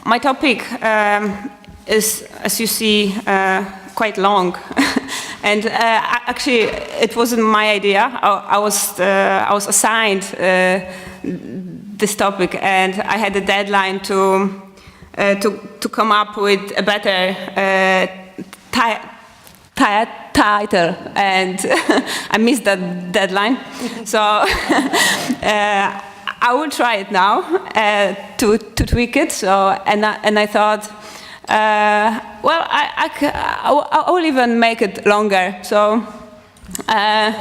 My topic is, as you see, quite long, and actually, it wasn't my idea. I was assigned this topic, and I had a deadline to come up with a better title, and I missed that deadline. So. I will try it now to tweak it. So, and I thought, well, I will even make it longer. So, I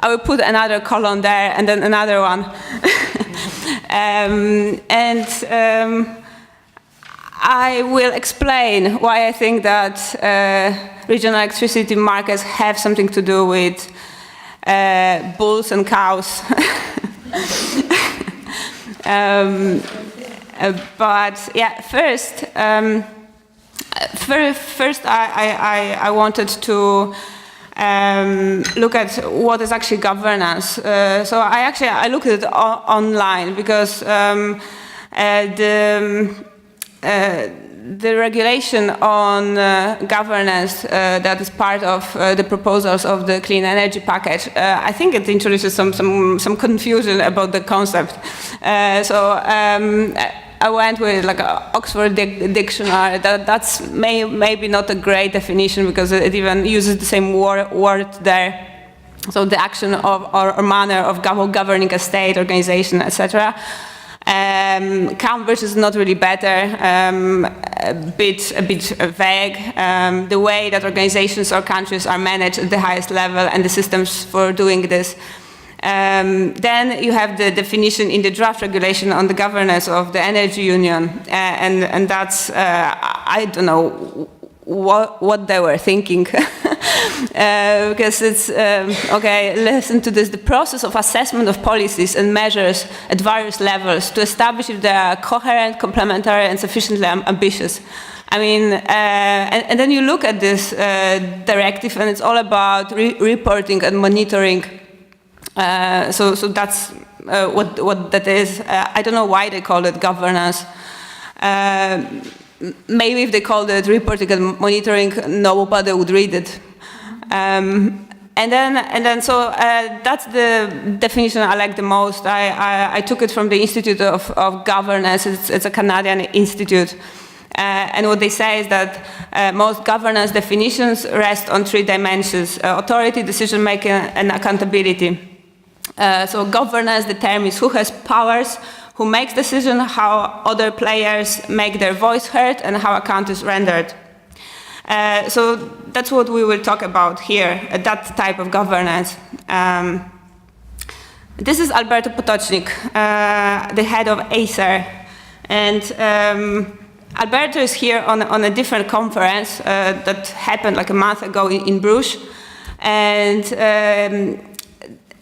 will put another column there and then another one, I will explain why I think that regional electricity markets have something to do with bulls and cows. But yeah, first I wanted to look at what is actually governance. So I looked at it online because the regulation on governance that is part of the proposals of the clean energy package, I think it introduces some confusion about the concept. So I went with like an Oxford dictionary. That's maybe not a great definition because it even uses the same word there. So the action of or manner of governing a state, organization, etc. Cambridge is not really better, a bit vague. The way that organizations or countries are managed at the highest level and the systems for doing this. Then you have the definition in the draft regulation on the governance of the energy union, and that's I don't know what they were thinking. Because it's, okay, listen to this, the process of assessment of policies and measures at various levels to establish if they are coherent, complementary, and sufficiently ambitious. I mean, and then you look at this directive, and it's all about reporting and monitoring. So that's what that is. I don't know why they call it governance. Maybe if they called it reporting and monitoring, nobody would read it. And then so that's the definition I like the most. I took it from the Institute of Governance. It's a Canadian institute. And what they say is that most governance definitions rest on 3 dimensions: authority, decision-making, and accountability. So governance determines who has powers, who makes decisions, how other players make their voice heard, and how account is rendered. So that's what we will talk about here, that type of governance. This is Alberto Potocznik, the head of ACER. And Alberto is here on a different conference that happened like a month ago in Bruges. And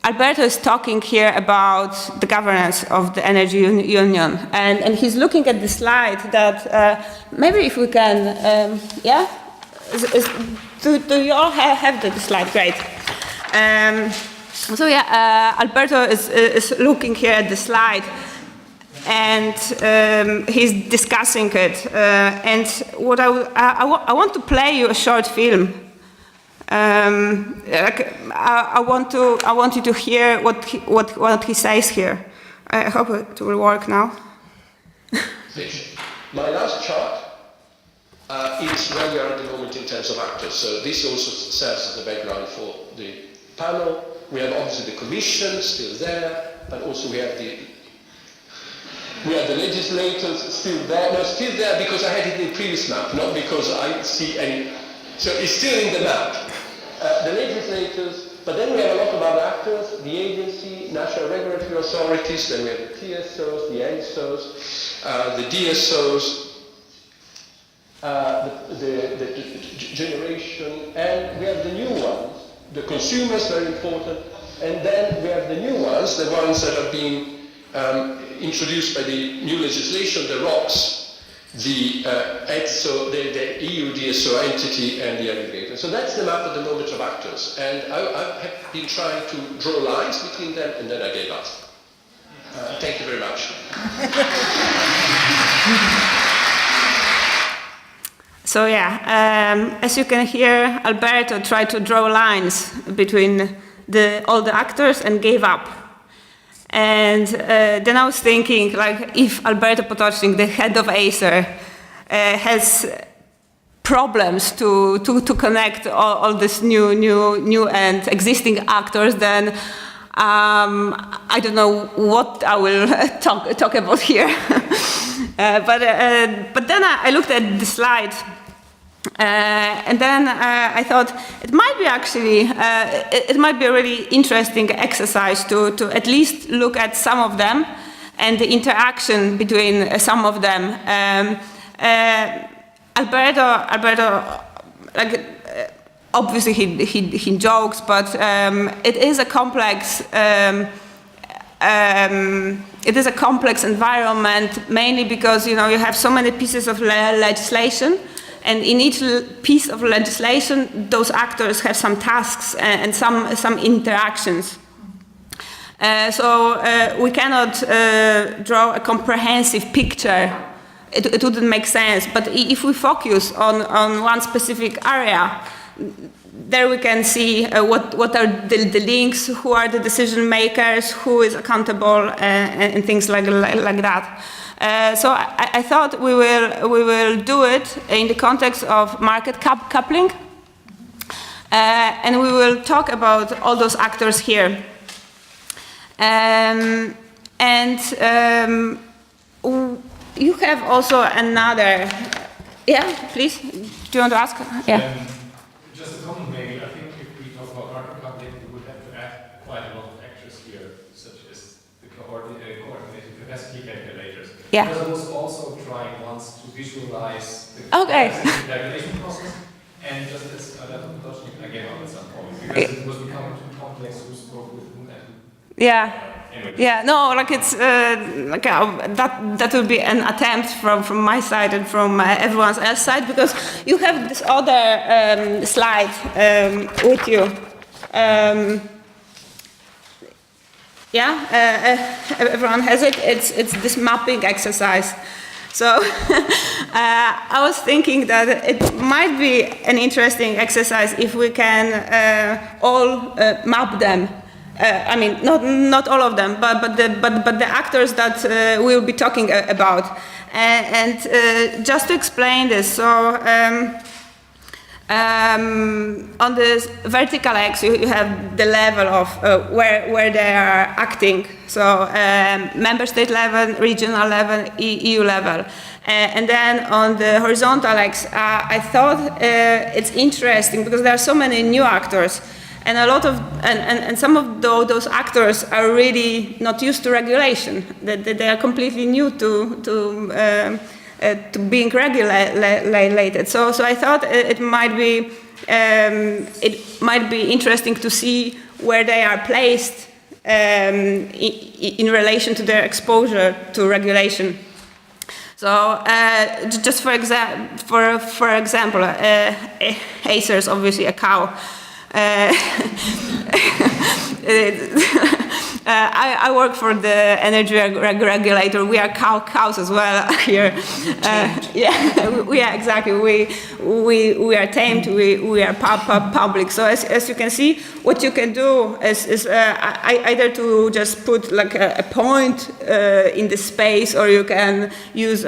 Alberto is talking here about the governance of the energy union. And he's looking at the slide that maybe if we can, yeah? Do you all have the slide? Great. So yeah, Alberto is looking here at the slide, and he's discussing it. And what I want to play you a short film. I want you to hear what he says here. I hope it will work now. My last chart. It's where we are at the moment in terms of actors. So this also serves as the background for the panel. We have obviously the Commission still there, but also we have the legislators still there. No, still there because I had it in the previous map, not because I see any. So it's still in the map. The legislators, but then we have a lot of other actors, the agency, national regulatory authorities, then we have the TSOs, the ENSOs, the DSOs, the generation, and we have the new ones, the consumers, very important, and then we have the new ones, the ones that are being introduced by the new legislation, the ROCs, the EDSO, the EU DSO entity, and the Regulator. So that's the map at the moment of actors, and I have been trying to draw lines between them, and then I gave up. Thank you very much. So yeah, as you can hear, Alberto tried to draw lines between all the actors and gave up. And then I was thinking, like, if Alberto Potocznik, the head of Acer, has problems to connect all these new and existing actors, then I don't know what I will talk about here. But then I looked at the slide, and then I thought it might be actually it might be a really interesting exercise to at least look at some of them and the interaction between some of them. Alberto, like, obviously he jokes, but it is a complex. It is a complex environment, mainly because you have so many pieces of legislation, and in each piece of legislation, those actors have some tasks and some interactions. So we cannot draw a comprehensive picture. It wouldn't make sense. But if we focus on one specific area, there we can see what are the links, who are the decision makers, who is accountable, and things like that. So I thought we will do it in the context of market coupling, and we will talk about all those actors here. You have also another. Yeah, please. Do you want to ask? Yeah. Just a comment maybe. I think if we talk about market coupling, we would have to add quite a lot of actors here, such as the coordinated capacity calculators. Yeah. Because I was also trying once to visualize the regulation process, and just as Alberto Potocznik, I gave up at some point because it was becoming too complex who spoke with whom and who. Yeah. Yeah, no, like it's that would be an attempt from my side and from everyone else's side, because you have this other slide with you. Everyone has it. It's this mapping exercise. So I was thinking that it might be an interesting exercise if we can all map them. I mean, not all of them, but the actors that we'll be talking about. And just to explain this, so on this vertical X, you have the level of where they are acting. So member state level, regional level, EU level. And then on the horizontal X, I thought it's interesting because there are so many new actors. And a lot of and some of those actors are really not used to regulation. They are completely new to being regulated. So I thought it might be interesting to see where they are placed in relation to their exposure to regulation. So just for example, Acer is obviously a cow. I work for the energy regulator. We are cows as well here. Exactly. We are tamed. We are public. So as you can see, what you can do is either to just put like a point in the space, or you can use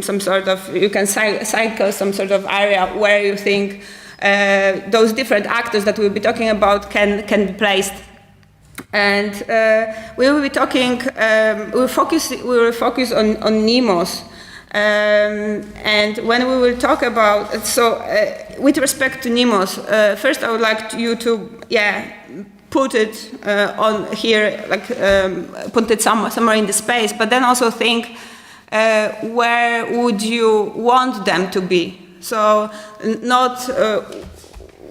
some sort of, you can cycle some sort of area where you think those different actors that we'll be talking about can be placed. And we will be talking, we will focus on NEMOs. And when we will talk about, with respect to NEMOs, first I would like you to, put it on here, like put it somewhere in the space, but then also think where would you want them to be? So not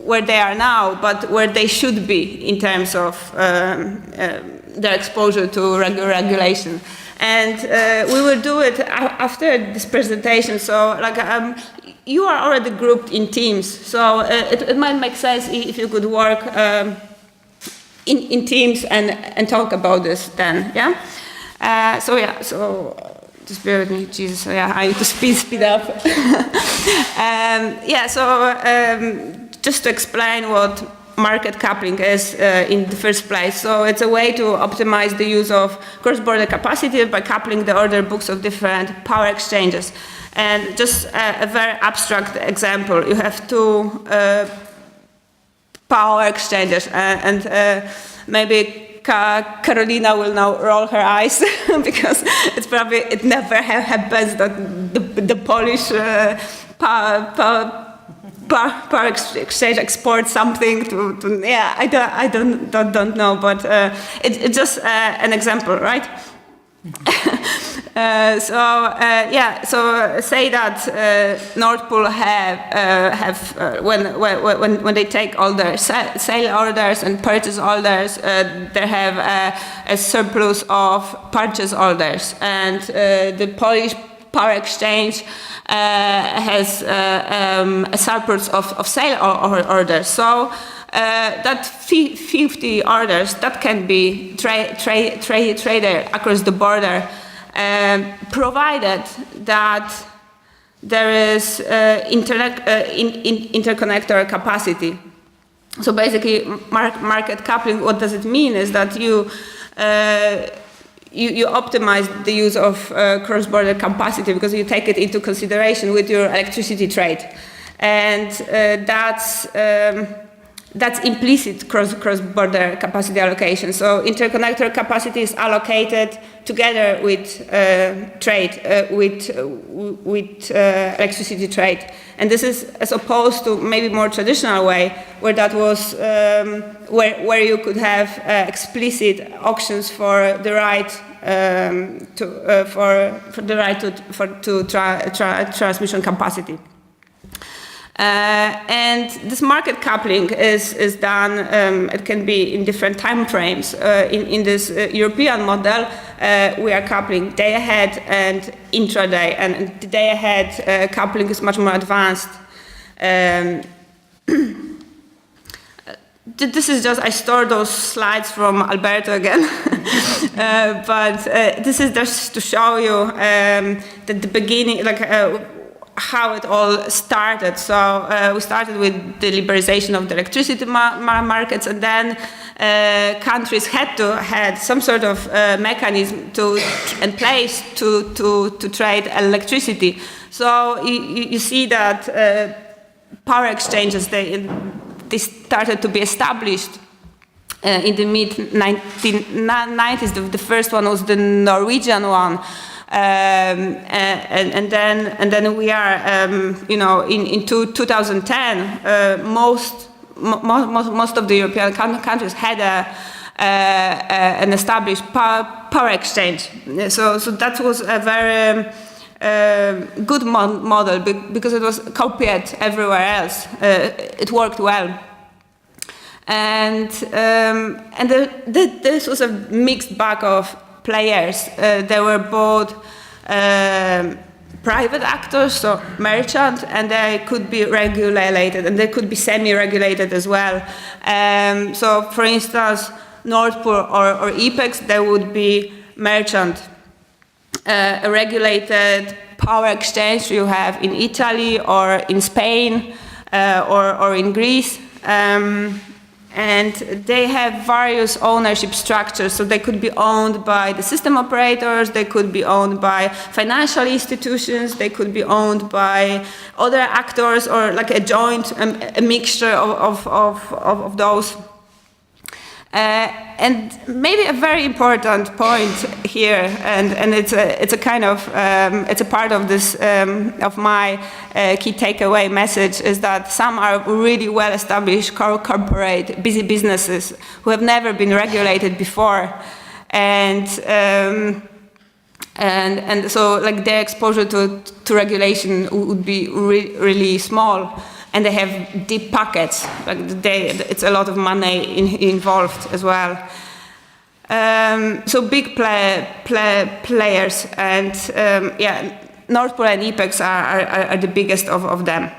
where they are now, but where they should be in terms of their exposure to regulation. And we will do it after this presentation. So like you are already grouped in teams. So it might make sense if you could work in teams and talk about this then, yeah? So just bear with me, Jesus. Yeah, I need to speed up. Just to explain what market coupling is in the first place. So it's a way to optimize the use of cross-border capacity by coupling the order books of different power exchanges. And just a very abstract example, you have two power exchanges, and maybe Carolina will now roll her eyes because it never happens that the Polish power exchange exports something to I don't know, but it's just an example, right? So say that Nord Pool have when they take all their sale orders and purchase orders, they have a surplus of purchase orders, and the Polish power exchange has a surplus of sale orders. So that 50 orders that can be traded across the border, provided that there is interconnector capacity. So basically, market coupling, what does it mean is that you optimize the use of cross-border capacity because you take it into consideration with your electricity trade, and that's implicit cross-border capacity allocation. So interconnector capacity is allocated together with electricity trade, and this is as opposed to maybe more traditional way where that was where you could have explicit auctions for the right to transmission capacity. And this market coupling is done, it can be in different time frames. In this European model, we are coupling day ahead and intraday, and the day ahead coupling is much more advanced. This is just, I stole those slides from Alberto again, but this is just to show you that the beginning, how it all started. So we started with the liberalization of the electricity markets, and then countries had some sort of mechanism in place to trade electricity. So you see that power exchanges, they started to be established in the mid-1990s. The first one was the Norwegian one. And then we are, in 2010, most of the European countries had an established power exchange. So that was a very good model because it was copied everywhere else. It worked well. And this was a mixed bag of players. There were both private actors, so merchant, and they could be regulated, and they could be semi-regulated as well. So, for instance, Nord Pool or EPEX, they would be merchant. A regulated power exchange you have in Italy or in Spain or in Greece. And they have various ownership structures, so they could be owned by the system operators, they could be owned by financial institutions, they could be owned by other actors, or like a joint, a mixture of those. And maybe a very important point here, and it's a kind of it's a part of this of my key takeaway message, is that some are really well established corporate busy businesses who have never been regulated before, and so like their exposure to regulation would be really small. And they have deep pockets. It's a lot of money involved as well. So big players, and Nord Pool and EPEX are the biggest of them.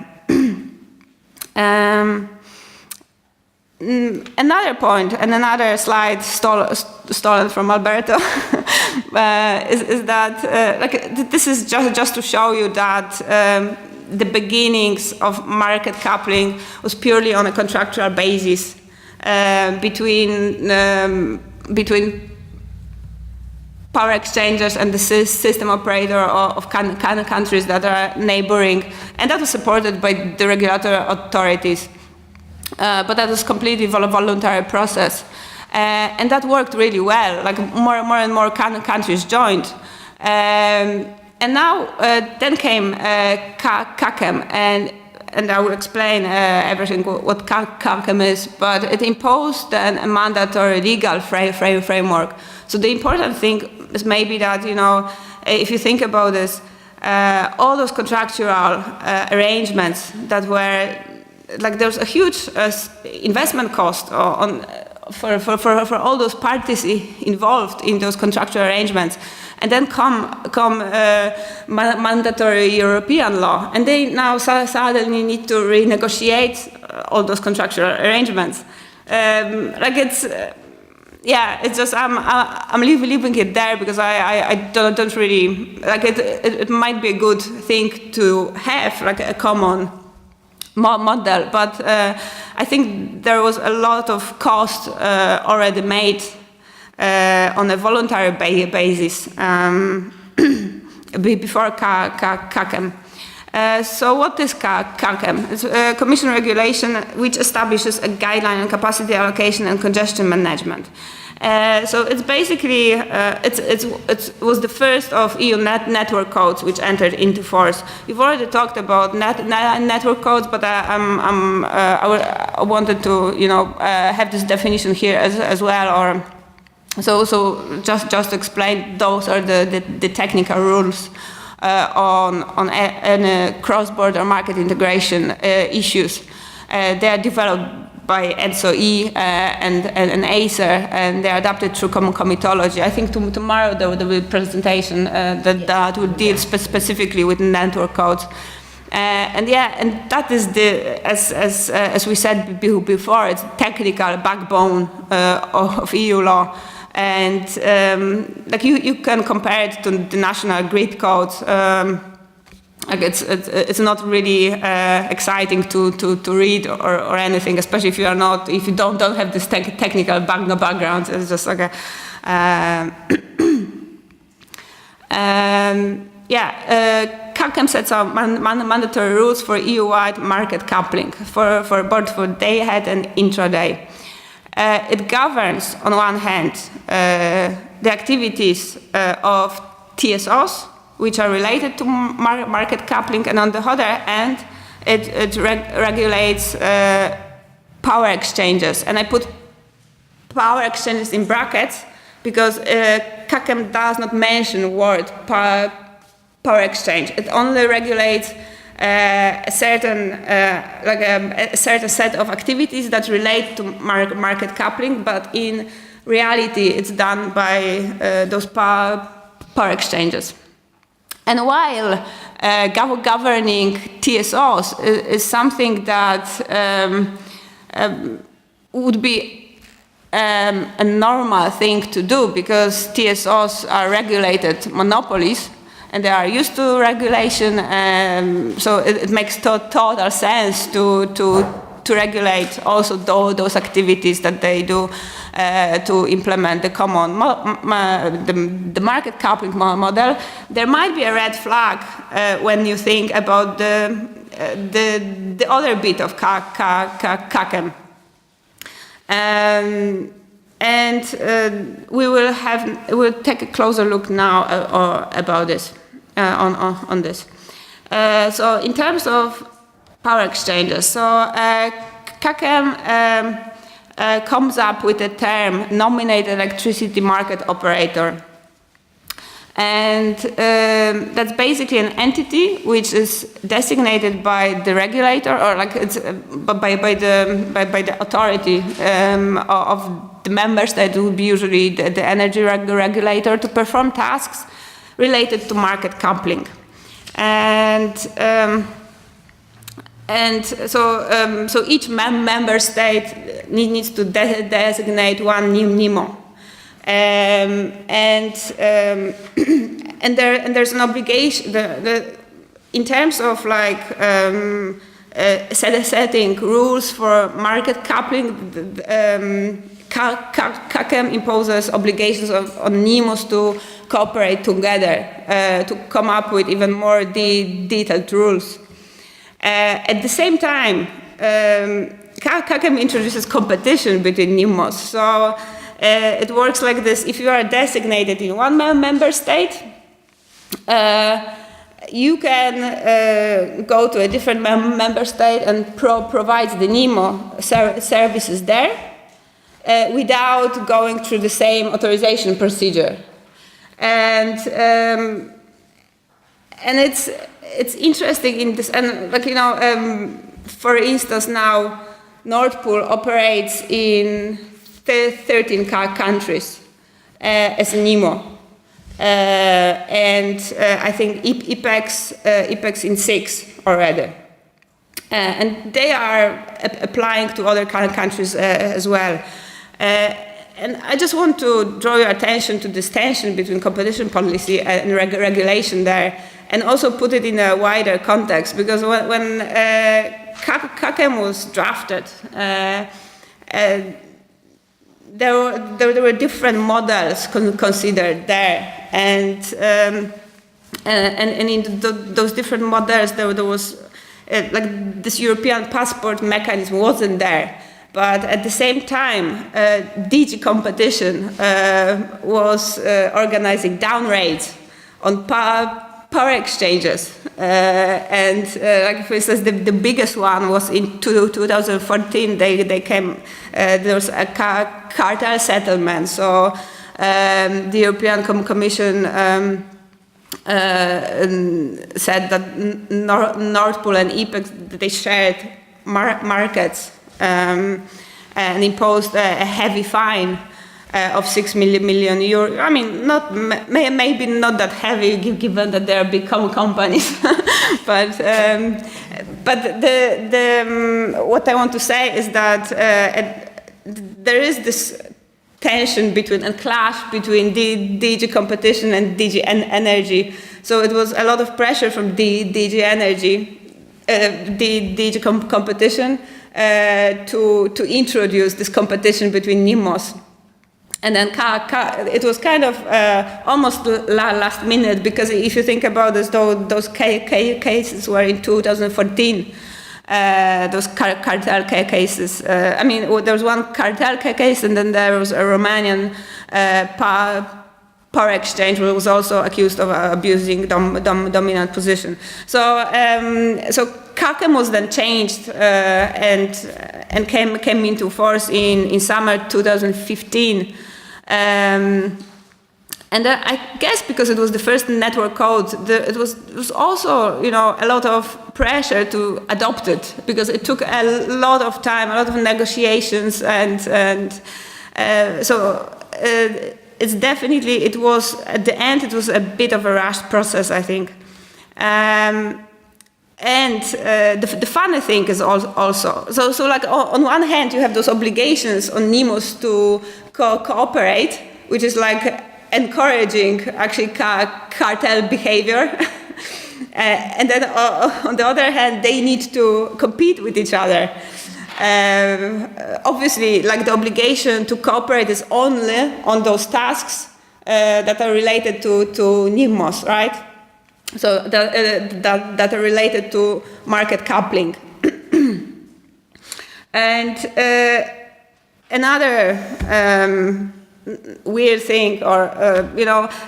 Another point, and another slide stolen from Alberto. is that this is just to show you that the beginnings of market coupling was purely on a contractual basis between power exchangers and the system operator of countries that are neighboring, and that was supported by the regulatory authorities. But that was completely voluntary process. And that worked really well, like more and more countries joined. And now, then came CACEM, and I will explain everything what CACEM is, but it imposed then a mandatory legal framework. So the important thing is maybe that, if you think about this, all those contractual arrangements that were, like there's a huge investment cost for all those parties involved in those contractual arrangements, and then come mandatory European law, and they now suddenly need to renegotiate all those contractual arrangements. It's just I'm leaving it there because I don't really like it. It might be a good thing to have like a common model, but I think there was a lot of cost already made on a voluntary basis before CACEM. So what is CACEM? It's a Commission regulation which establishes a guideline on capacity allocation and congestion management. So it's basically, it was the first of EU network codes which entered into force. We've already talked about network codes, but I wanted to, have this definition here as well, or so just to explain, those are the technical rules on cross-border market integration issues. They are developed by ENSO-E and ACER, and they are adapted through comitology. I think tomorrow there will be a presentation that will deal specifically with network codes. And that is as we said before, it's technical backbone of EU law. And you can compare it to the national grid codes. It's not really exciting to read or anything, especially if you don't have this technical background. It's just like CACEM sets out mandatory rules for EU-wide market coupling for both for day-ahead and intraday. It governs, on one hand, the activities of TSOs, which are related to market coupling, and on the other hand, it regulates power exchanges. And I put power exchanges in brackets because CACEM does not mention the word power exchange. It only regulates a certain set of activities that relate to market coupling, but in reality, it's done by those power exchanges. And while governing TSOs is something that would be a normal thing to do, because TSOs are regulated monopolies and they are used to regulation, so it makes total sense to regulate also those activities that they do to implement the common the market coupling model. There might be a red flag when you think about the other bit of CACEM. And we'll take a closer look now about this on this. So in terms of power exchanges, so CACEM comes up with the term nominated electricity market operator. And that's basically an entity which is designated by the regulator, or like it's by the authority of the member state, would be usually the energy regulator, to perform tasks related to market coupling. So each member state needs to designate one NIMO. And there's an obligation in terms of like setting rules for market coupling. CACEM imposes obligations on NIMOs to cooperate together to come up with even more detailed rules. At the same time, CACEM introduces competition between NIMOs. So it works like this: if you are designated in one member state, you can go to a different member state and provide the NIMO services there without going through the same authorization procedure. And it's interesting in this, and like for instance, now Nord Pool operates in 13 countries as a NIMO. And I think IPEX in 6 already. And they are applying to other countries as well. And I just want to draw your attention to this tension between competition policy and regulation there, and also put it in a wider context, because when CACEM was drafted, there were different models considered there, and in those different models there was like this European passport mechanism wasn't there, but at the same time DG Competition was organizing down rates on power exchanges, and like for instance, the biggest one was in 2014. They came. There was a cartel settlement. So the European Commission said that Nord Pool and IPEX, they shared markets and imposed a heavy fine of 6 million euro. I mean, maybe not that heavy given that they are big companies, but what I want to say is that there is this tension between and clash between DG Competition and DG Energy. So it was a lot of pressure from DG Energy, DG Competition to introduce this competition between NIMOs. And then it was kind of almost last minute, because if you think about this, those cases were in 2014. Those cartel cases. I mean, there was one cartel case, and then there was a Romanian power exchange who was also accused of abusing dominant position. So CACEM was then changed and came into force in summer 2015. And I guess because it was the first network code, it was also a lot of pressure to adopt it, because it took a lot of time, a lot of negotiations, and so it's definitely, it was at the end, it was a bit of a rushed process, I think. And the funny thing is also, so like on one hand you have those obligations on NIMOs to cooperate, which is like encouraging actually cartel behavior. And then on the other hand, they need to compete with each other. Obviously, like the obligation to cooperate is only on those tasks that are related to NIMOs, right? So that are related to market coupling. And another weird thing, or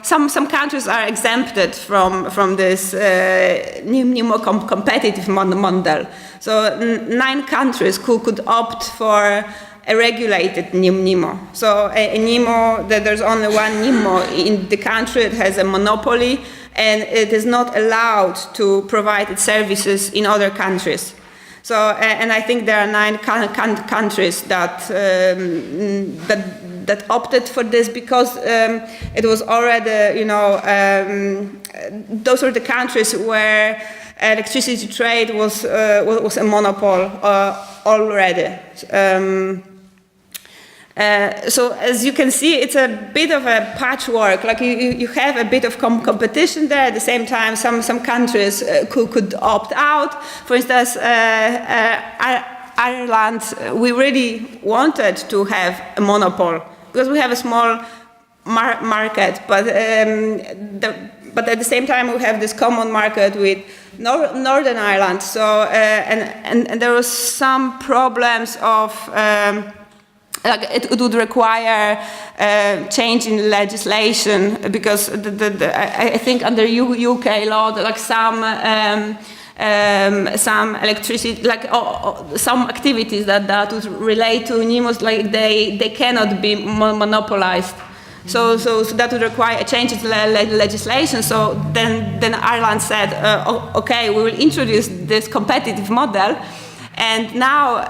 some countries are exempted from this NIMO competitive model. So 9 countries could opt for a regulated NIMO. So a NIMO, that there's only one NIMO in the country, it has a monopoly, and it is not allowed to provide its services in other countries. So, and I think there are 9 countries that opted for this, because it was already, those were the countries where electricity trade was a monopoly already. So as you can see, it's a bit of a patchwork. Like you have a bit of competition there. At the same time, some countries could opt out. For instance, Ireland, we really wanted to have a monopoly because we have a small market, but at the same time we have this common market with Northern Ireland. So and there was some problems of. It would require change in legislation because I think under UK law, like some electricity, like some activities that would relate to NIMOs, like they cannot be monopolized. So that would require a change in legislation. So then Ireland said, okay, we will introduce this competitive model. And now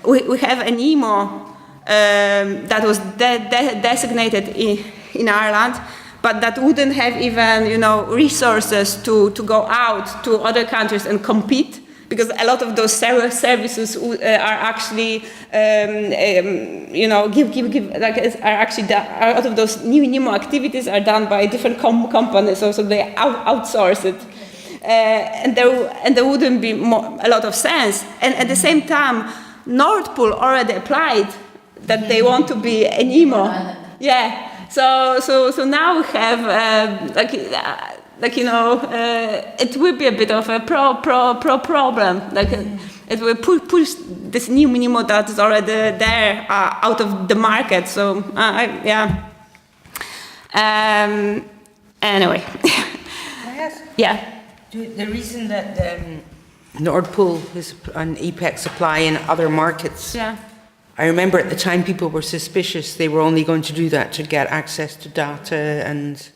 we have a NIMO that was designated in Ireland, but that wouldn't have even resources to go out to other countries and compete, because a lot of those services are actually a lot of those new NIMO activities are done by different companies, so they outsource it. And there wouldn't be a lot of sense. And at the same time, Nord Pool already applied that they want to be a NIMO. Yeah. So now we have it will be a bit of a problem. Like it will push this new NIMO that is already there out of the market. So yeah. Anyway. Yeah. The reason that Nord Pool is an EPEC supply in other markets, yeah. I remember at the time people were suspicious they were only going to do that to get access to data and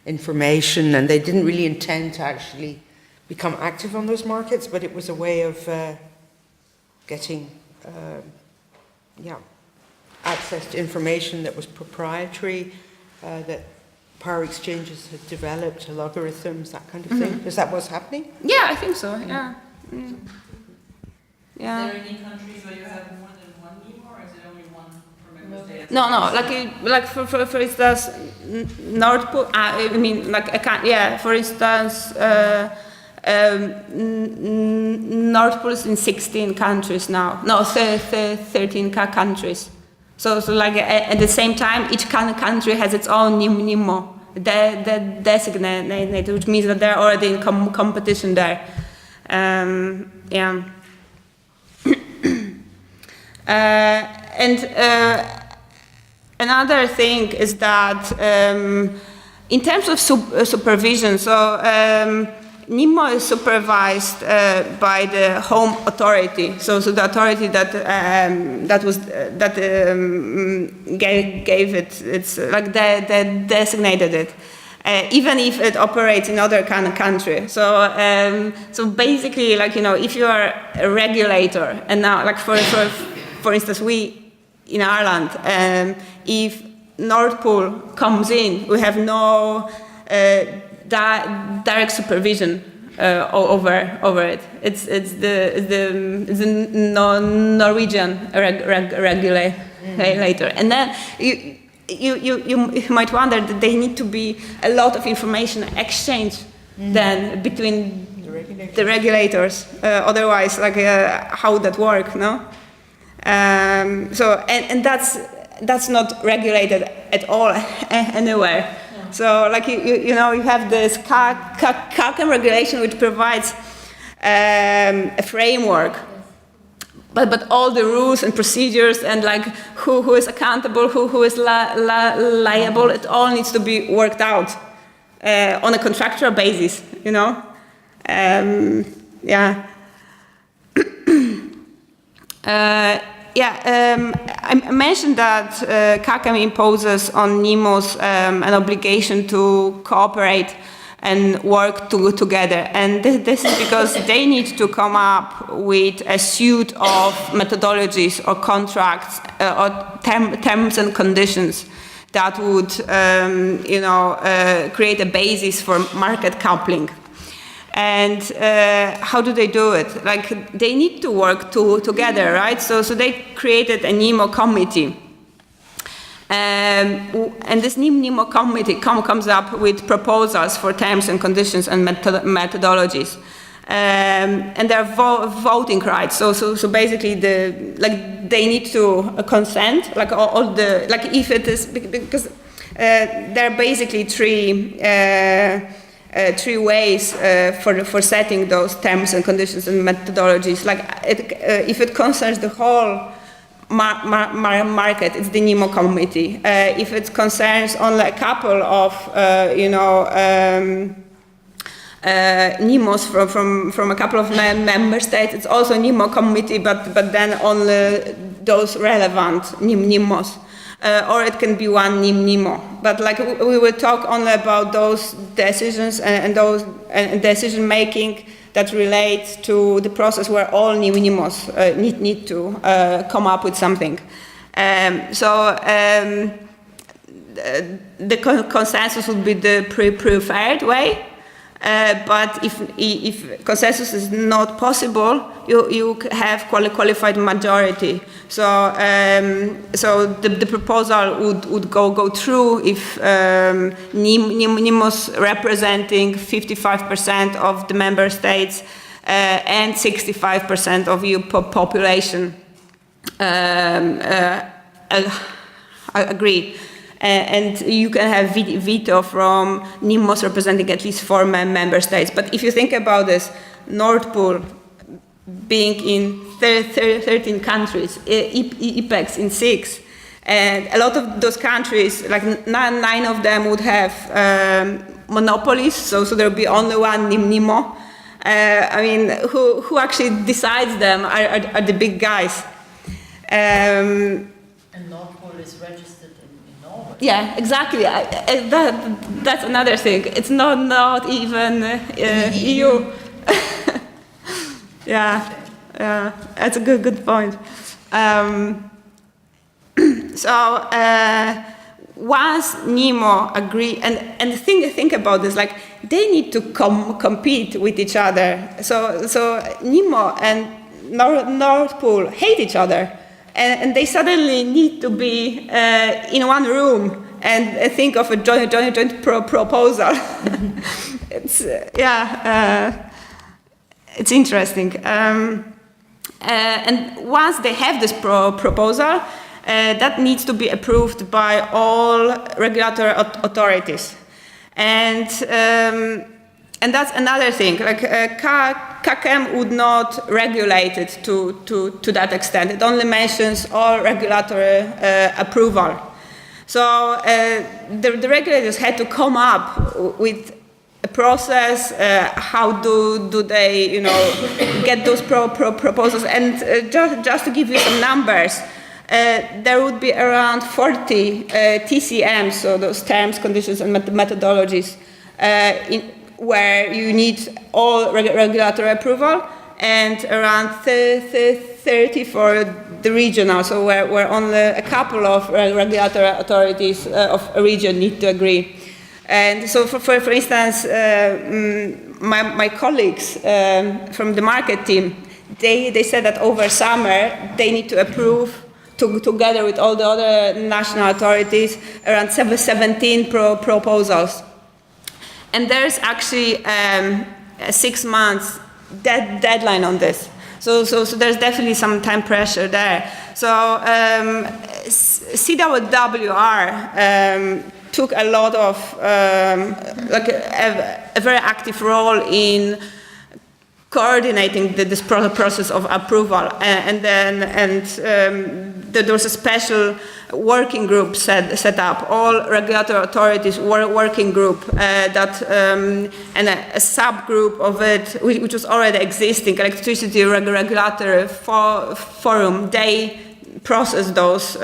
information, and they didn't really intend to actually become active on those markets, but it was a way of getting access to information that was proprietary, that power exchanges had developed, algorithms, that kind of thing. Is that what's happening? Yeah, I think so. Yeah. Mm. Yeah. Are there any countries where you have more than one NIMO, or is it only one for member states? No. Like for instance, Nord Pool. I mean, like for instance, Nord Pool is in 16 countries now. No, 13 countries. So like at the same time, each country has its own NIMO designated, which means that they're already in competition there. Yeah. And another thing is that in terms of supervision, so NIMO is supervised by the home authority. So the authority that gave it, it's like designated it, even if it operates in other kind of country. So basically, like if you are a regulator, and now like for instance, we in Ireland, if Nord Pool comes in, we have no direct supervision over it. It's the Norwegian regulator, and then you might wonder that there need to be a lot of information exchange then between the regulators. Otherwise, like how would that work? No. So that's not regulated at all anywhere. So, like you have this CACM regulation, which provides a framework, but all the rules and procedures and like who is accountable, who is liable, it all needs to be worked out on a contractual basis. Yeah. I mentioned that CACM imposes on NIMOs an obligation to cooperate and work together. And this is because they need to come up with a suite of methodologies or contracts or terms and conditions that would create a basis for market coupling. And how do they do it? Like, they need to work together, right? So they created a NEMO committee. And this NEMO committee comes up with proposals for terms and conditions and methodologies. And there are voting rights. So basically, they need to consent. Like all the, like, if it is, because there are basically three ways for setting those terms and conditions and methodologies. Like, if it concerns the whole market, it's the NEMO committee. If it concerns only a couple of, NEMOs from a couple of member states, it's also NEMO committee, but then only those relevant NEMOs. Or it can be one NEMO. But like, we will talk only about those decisions and those decision making that relate to the process where all NEMOs need to come up with something. The consensus would be the preferred way. But if consensus is not possible, you have qualified majority. So the proposal would go through if NEMOs representing 55% of the member states and 65% of EU population agree. And you can have veto from NEMOs representing at least 4 member states. But if you think about this, Nord Pool being in 13 countries, IPEX in 6, and a lot of those countries, like 9 of them would have monopolies, so there will be only one NEMO. I mean, who actually decides them are the big guys. And Nord Pool is registered. Yeah, exactly. That's another thing. It's not even EU. Yeah, that's a good point. Once NEMO agree, and think about this, like, they need to compete with each other. So NEMO and Nord Pool hate each other. And they suddenly need to be in one room and think of a joint proposal. It's it's interesting. And once they have this proposal, that needs to be approved by all regulatory authorities. And that's another thing. Like, CACEM would not regulate it to that extent. It only mentions all regulatory approval. So the regulators had to come up with a process. How do they, get those proposals? And just to give you some numbers, there would be around 40 TCMs, so those terms, conditions, and methodologies, where you need all regulatory approval, and around 30 for the regional, so where only a couple of regulatory authorities of a region need to agree. And so, for instance, my colleagues from the market team, they said that over summer they need to approve, together with all the other national authorities, around 17 proposals. And there's actually a 6 months deadline on this. So there's definitely some time pressure there. So CWR took a lot of, like a very active role in coordinating this process of approval. There was a special working group set up, all regulatory authorities working group and a subgroup of it, which was already existing, electricity regulatory forum. They process those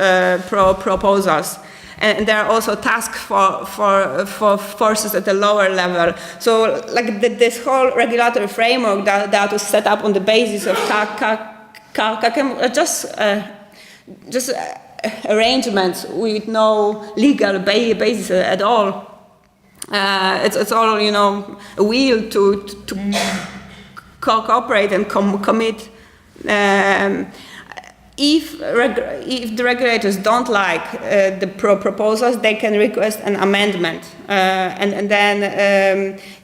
proposals. And there are also task forces at the lower level. So, like, this whole regulatory framework that was set up on the basis of CACEM, just arrangements with no legal basis at all. It's all, you know, a will to cooperate and commit. If the regulators don't like the proposals, they can request an amendment, and then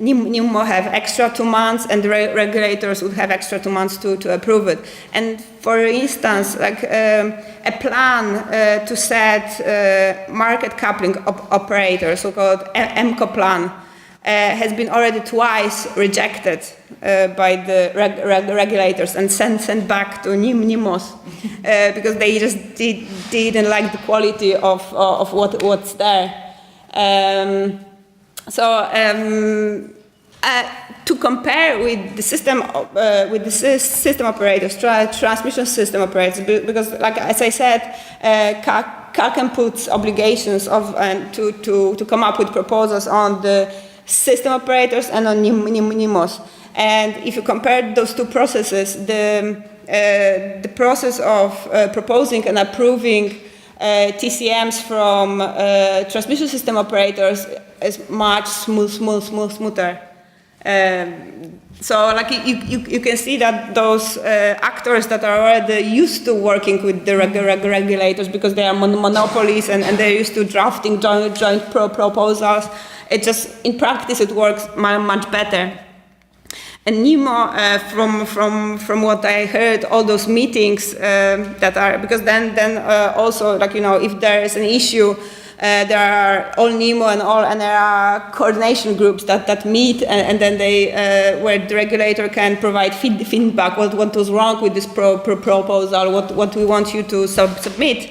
NIMO have extra 2 months, and the regulators would have extra 2 months to approve it. And for instance, like a plan to set market coupling operators, so-called MCO plan, has been already twice rejected by the regulators and sent back to NIMOs because they just didn't like the quality of what's there. To compare with the system operators, transmission system operators, because, like as I said, CALCEM puts obligations to come up with proposals on the system operators and on NIMOs. And if you compare those two processes, the process of proposing and approving TCMs from transmission system operators is much smoother. So, like you can see that those actors that are already used to working with the regulators because they are monopolies and they're used to drafting joint proposals. It just, in practice, it works much better. And NIMO, from what I heard, all those meetings that are, because then also, like, you know, if there is an issue, there are all NIMO and all NRA coordination groups that meet, and then they, where the regulator can provide feedback, what was wrong with this proposal, what we want you to submit.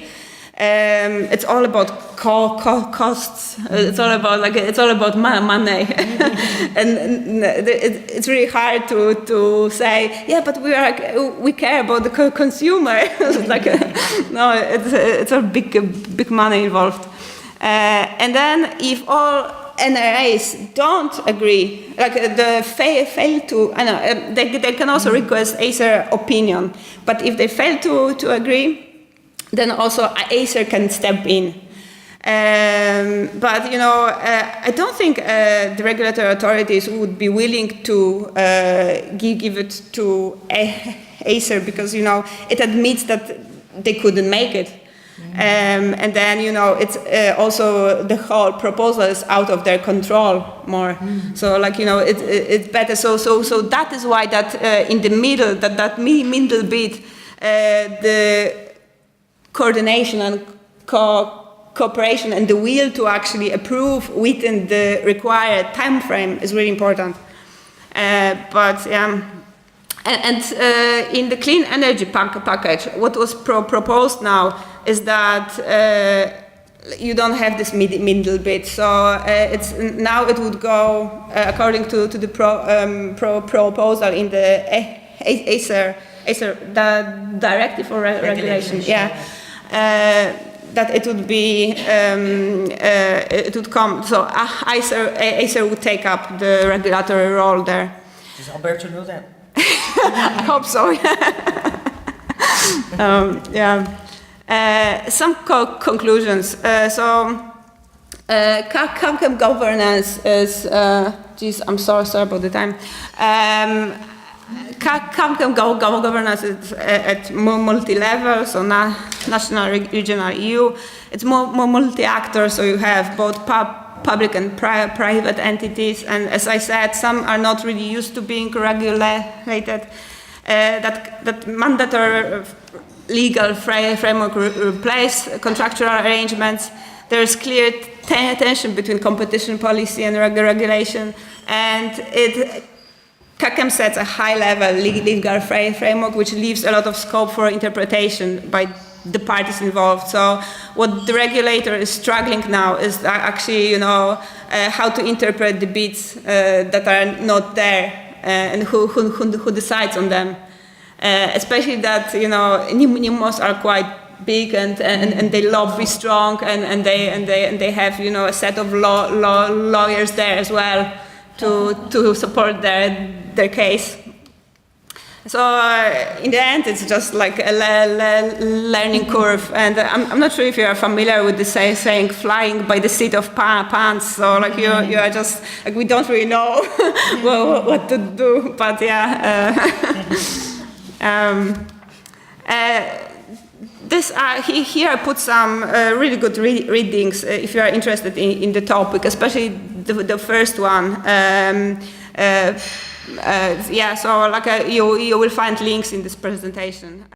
It's all about costs. It's all about money, and it's really hard to say, yeah, but we care about the consumer. It's like no, it's a big money involved. And then if all NRAs don't agree, like they fail to, they can also request ACER opinion. But if they fail to agree, then also ACER can step in. But, you know, I don't think the regulatory authorities would be willing to give it to ACER because, you know, it admits that they couldn't make it. And then, you know, it's also the whole proposal is out of their control more. So, like, you know, it's better. So that is why that in the middle, that middle bit, the coordination and cooperation and the will to actually approve within the required time frame is really important. But in the clean energy package, what was proposed now is that you don't have this middle bit. So now it would go according to the proposal in the ACER, the directive for regulation. Yeah. That it would be, it would come, so ACER would take up the regulatory role there. Does Alberto know that? I hope so. Yeah. Some conclusions. CALCEM governance is, geez, I'm sorry about the time. CALCEM governance is at multi-level, so national, regional, EU. It's more multi-actor, so you have both public and private entities. And as I said, some are not really used to being regulated. That mandatory legal framework replace contractual arrangements. There is clear tension between competition policy and regulation, and CALCEM sets a high-level legal framework which leaves a lot of scope for interpretation by the parties involved. So what the regulator is struggling now is actually, you know, how to interpret the bids that are not there and who decides on them. Especially that, you know, NIMOs are quite big and they lobby strong and they have, you know, a set of lawyers there as well to support their case. So in the end, it's just like a learning curve, and I'm not sure if you are familiar with the saying "flying by the seat of pants." So like you are just like, we don't really know what to do, but yeah. Here I put some really good readings if you are interested in the topic, especially the first one. Yeah, so like you will find links in this presentation.